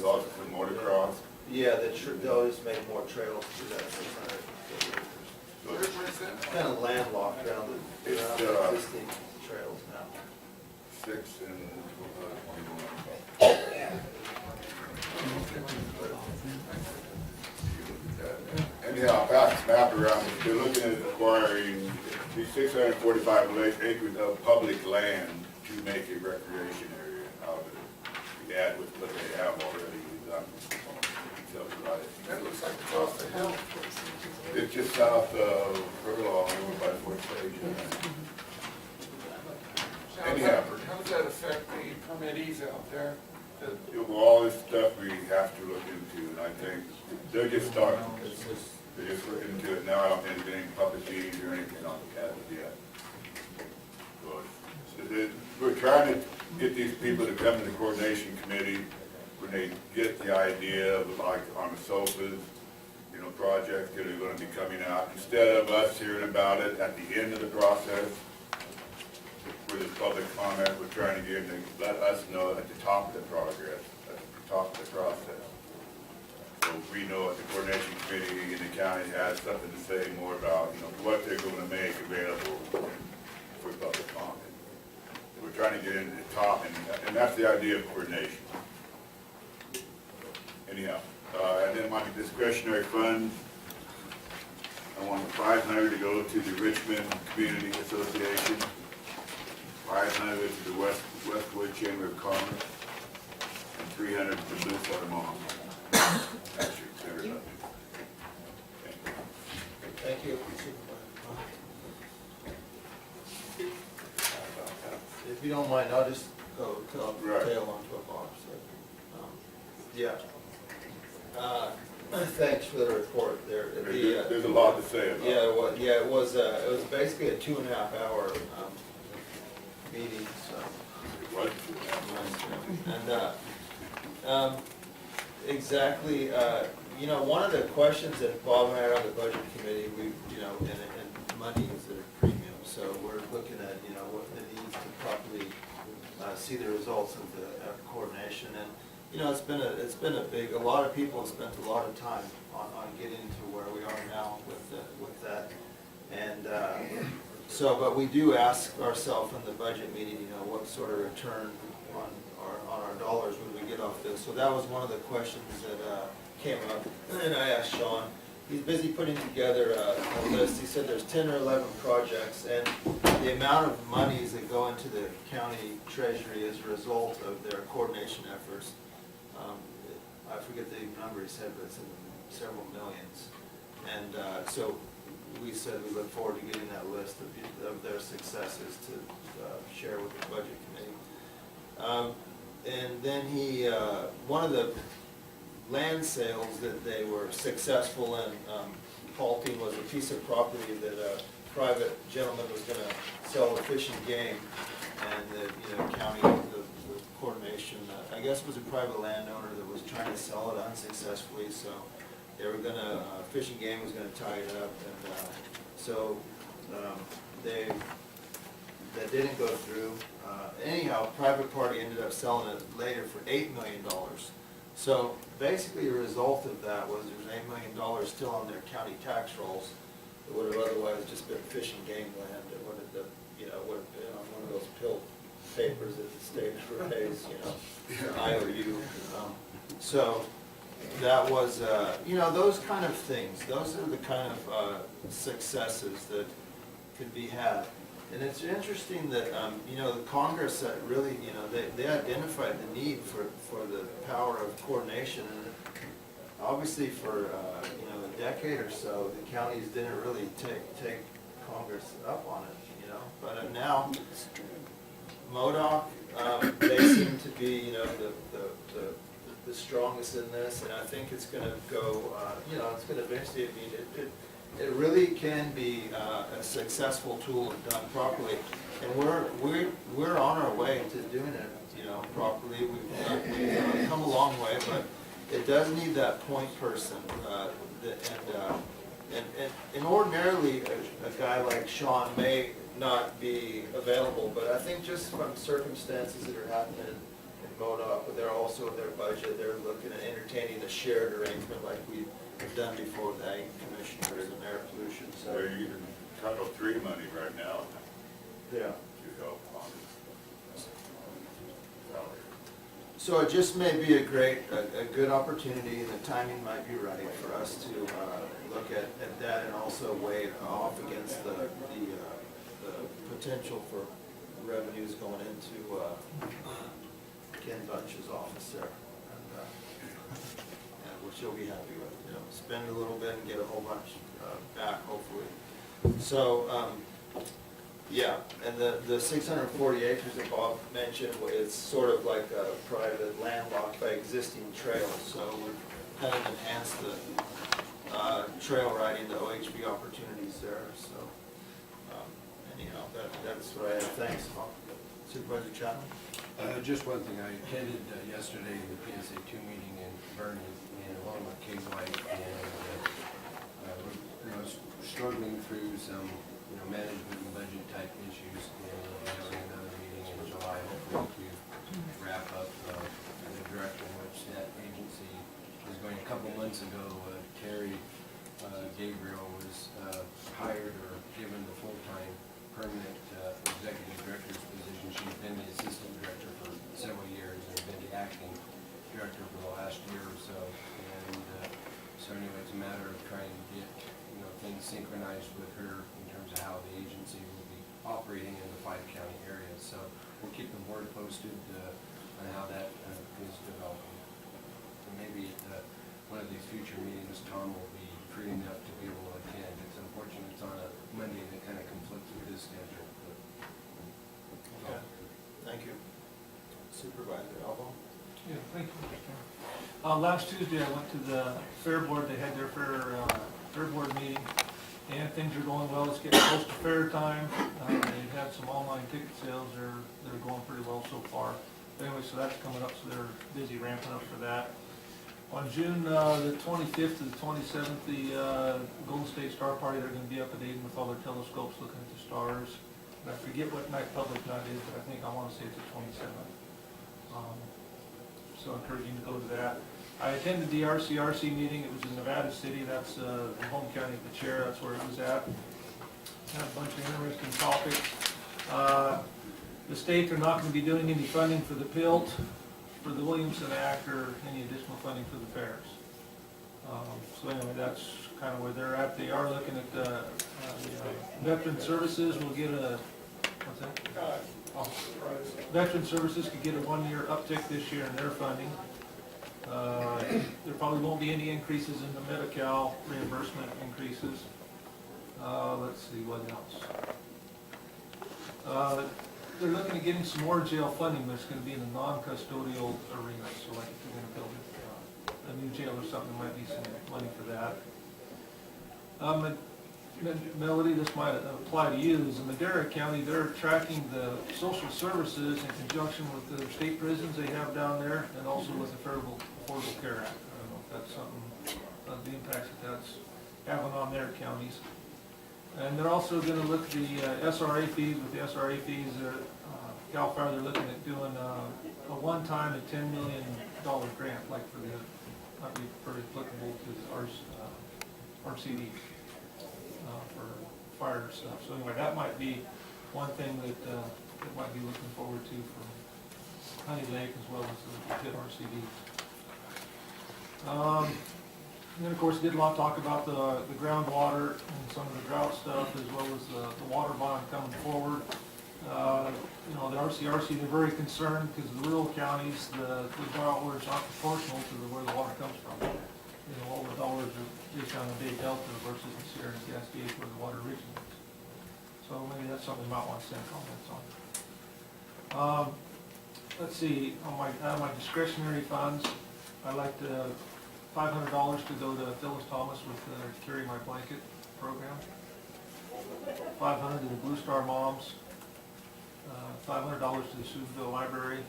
is also for motocross. Yeah, they'll just make more trails to that 600 acres. Where's that? Kind of landlocked around the existing trails now. 6 and 21. Anyhow, pass this map around. They're looking at acquiring these 645 acres of public land to make a recreation area out of it. To add with what they have already done. That looks like it's off the hill. It's just south of Furlong, over by Fort Sage. Anyhow. How does that affect the permittees out there? All this stuff we have to look into, and I think they're just starting. They're just looking into it now. I don't think there's any public meetings or anything on the cabinet yet. So we're trying to get these people to come to the coordination committee when they get the idea of, like, on the sofas, you know, projects that are going to be coming out, instead of us hearing about it at the end of the process. For this public comment, we're trying to get them to let us know at the top of the progress, at the top of the process. So we know at the coordination committee in the county has something to say more about, you know, what they're going to make available for public comment. We're trying to get into the top, and that's the idea of coordination. Anyhow, and then my discretionary funds, I want 500 to go to the Richmond Community Association. 500 to the Westwood Chamber of Commerce, and 300 to Blue Water Mall. That's your everybody. Thank you. If you don't mind, I'll just go tail onto a box. Yeah. Thanks for the report there. There's a lot to say about it. Yeah, it was basically a 2.5 hour meeting, so. It was. And exactly, you know, one of the questions that Bob and I had on the budget committee, and money is at a premium, so we're looking at, you know, what it needs to properly see the results of the coordination. And you know, it's been a lot of people have spent a lot of time on getting to where we are now with that. And but we do ask ourselves in the budget meeting, you know, what sort of return on our dollars would we get off this? So that was one of the questions that came up, and I asked Sean. He's busy putting together a list. He said there's 10 or 11 projects, and the amount of monies that go into the county treasury as a result of their coordination efforts, I forget the number he said, but it's in several millions. And so we said we look forward to getting that list of their successes to share with the budget committee. And then one of the land sales that they were successful in halting was a piece of property that a private gentleman was going to sell the fish and game, and the county, the coordination, I guess it was a private landowner that was trying to sell it unsuccessfully, so they were going to, Fish and Game was going to tie it up, and so that didn't go through. Anyhow, private party ended up selling it later for $8 million. So basically the result of that was there's $8 million still on their county tax rolls. It would have otherwise just been fish and game land. It would have, would have been on one of those pill papers that the state pays, IOU. So that was, those kind of things. Those are the kind of successes that could be had. And it's interesting that, the Congress really, they identified the need for the power of coordination. And obviously for, a decade or so, the counties didn't really take Congress up on it, But now, MODOC, they seem to be, the strongest in this. And I think it's going to go, it's going to eventually be, it really can be a successful tool if done properly, and we're on our way to doing it, properly. We've come a long way, but it does need that point person. And ordinarily, a guy like Sean may not be available, but I think just from circumstances that are happening in MoDOT, but they're also in their budget, they're looking at entertaining a shared arrangement like we've done before with ag commissioners and air pollution, so. They're using Title III money right now Yeah. to help on salary. So it just may be a good opportunity, and the timing might be right for us to look at that and also weigh it off against the potential for revenues going into Ken Bunch's office there. And which you'll be happy with, you know, spend a little bit and get a whole bunch back, hopefully. So, yeah, and the 640 acres that Bob mentioned, it's sort of like a private landlocked by existing trails, so we're kind of enhanced the trail riding, the OHV opportunities there, so anyhow, that's what I have. Thanks, Bob. Supervisor Chapman? Just one thing, I attended yesterday the PSA 2 meeting in Vernon, and along with Kay White, and I was struggling through some, management and budget type issues, and we'll be having another meeting in July, hopefully to wrap up the direction in which that agency is going. A couple months ago, Terry Gabriel was hired or given the full-time permanent executive director's position. She's been the assistant director for several years and been the acting director for the last year or so. And so anyway, it's a matter of trying to get things synchronized with her in terms of how the agency will be operating in the 5 county areas. So we'll keep the board posted on how that is developing. And maybe at one of these future meetings, Tom will be free enough to be able to attend. It's unfortunate it's on a Monday that kind of conflicts with his schedule. But, Okay, thank you. Supervisor Albo? Yeah, thank you, Mr. Chairman. Last Tuesday, I went to the Fair Board. They had their Fair Board meeting, and things are going well. It's getting close to fair time. They've had some online ticket sales. They're going pretty well so far. But anyway, so that's coming up, so they're busy ramping up for that. On June the 25th to the 27th, the Golden State Star Party, they're going to be up at Aden with all their telescopes looking at the stars. And I forget what night public night is, but I think I want to say it's the 27th. So encouraging to go to that. I attended the RCRC meeting. It was in Nevada City. That's the home county of the chair. That's where it was at. Had a bunch of interesting topics. The state, they're not going to be doing any funding for the PILT, for the Williamson Act, or any additional funding for the fairs. So anyway, that's kind of where they're at. They are looking at the Veteran Services will get a, what's that? Veteran Services could get a 1-year uptick this year in their funding. There probably won't be any increases in the Medi-Cal reimbursement increases. Let's see, what else? They're looking at getting some more jail funding, but it's going to be in the non-custodial arena. So like if you're going to build a new jail or something, there might be some money for that. Melody, this might apply to you, is in Madera County, they're tracking the social services in conjunction with the state prisons they have down there, and also with the Affordable Care Act. I don't know if that's something, the impacts that's having on their counties. And they're also going to look at the SRA fees. With the SRA fees, Cal Fire, they're looking at doing a one-time $10 million grant, like for the, might be very applicable to the RCD. For fire stuff. So anyway, that might be one thing that might be looking forward to for Honey Lake as well as the PIT RCD. And then of course did a lot of talk about the groundwater and some of the drought stuff, as well as the water bond coming forward. The RCRC, they're very concerned because the rural counties, the dollars aren't proportional to where the water comes from. All the dollars are just on the Bay Delta versus the Sierra and Cascades where the water originates. So maybe that's something you might want to send comments on. Let's see, on my discretionary funds, I'd like to $500 to go to Phyllis Thomas with the Carry My Blanket program. $500 to the Blue Star Moms. $500 to the Susanville Library.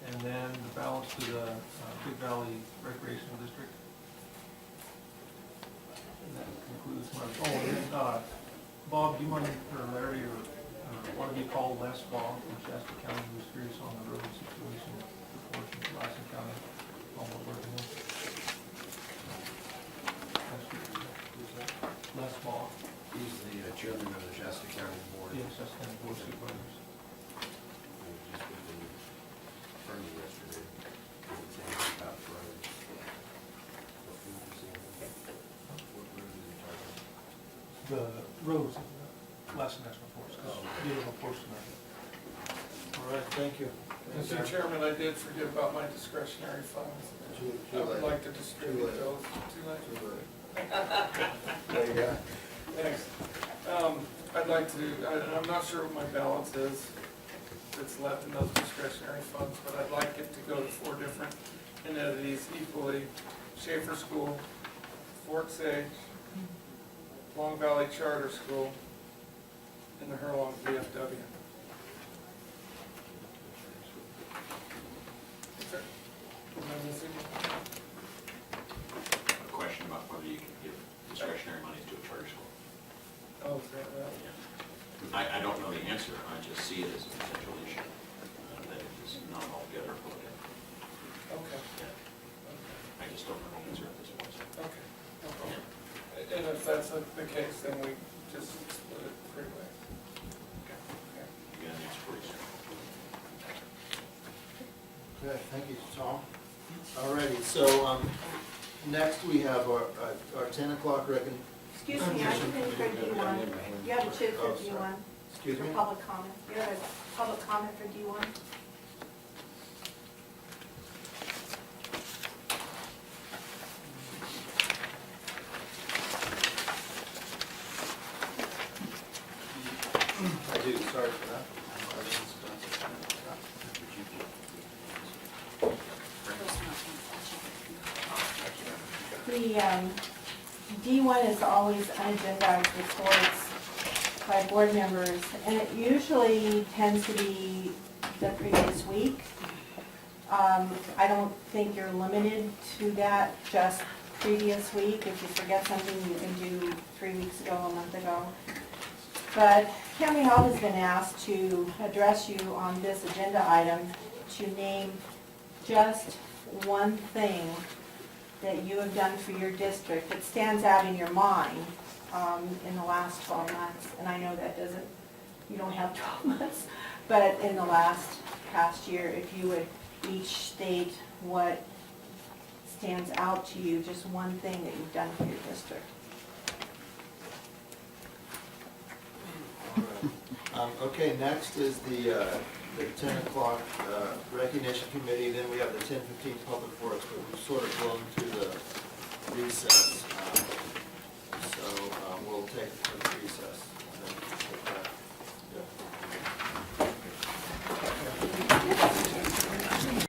And then the balance to the Big Valley Recreational District. And that concludes my, and then, Bob, do you mind, or Larry, or one of you call Les Bob from Shasta County, who's curious on the road situation, the portion of Lassen County, all we're working with. Les Ball, He's the chairman of the Shasta County Board. yes, that's kind of board supervisors. We just did the Bernie yesterday. Did the same thing about roads. What food is he on? What road is he talking? The roads of the Lassen National Forest, because Oh. we have a portion of it. All right, thank you. Mr. Chairman, I did forget about my discretionary funds. Too I would late. like to distribute late. those. Too late? Too late. There you go. Thanks. I'd like to, I'm not sure what my balance is that's left in those discretionary funds, but I'd like it to go to 4 different entities equally. Schaefer School, Fort Sage, Long Valley Charter School, and the Hurlong VFW. Am I missing one? A question about whether you can give discretionary monies to a charter school. Oh, is that right? I don't know the answer, I just see it as a potential issue, that it is not altogether political. Okay. I just don't know the answer at this point. Okay, no problem. And if that's the case, then we just split it 3 ways. Okay. Okay. You got an answer pretty soon. Okay, thank you, Tom. All righty, so, next we have our 10 o'clock Excuse me, I didn't for D1. You have to choose Oh, for sorry. D1, Excuse for me? public comment. You have a public comment for D1? I do, sorry for that. The D1 is always unagendized reports by board members, and it usually tends to be the previous week. I don't think you're limited to that, just previous week. If you forget something, you can do 3 weeks ago, a month ago. But County Health has been asked to address you on this agenda item to name just one thing that you have done for your district that stands out in your mind in the last 12 months. And I know that doesn't, you don't have 12 months, but in the past year, if you would each state what stands out to you, just one thing that you've done for your district. Okay, next is the 10 o'clock recognition committee, then we have the 10:15 public works, but we've sort of blown through the recess. So we'll take a quick recess.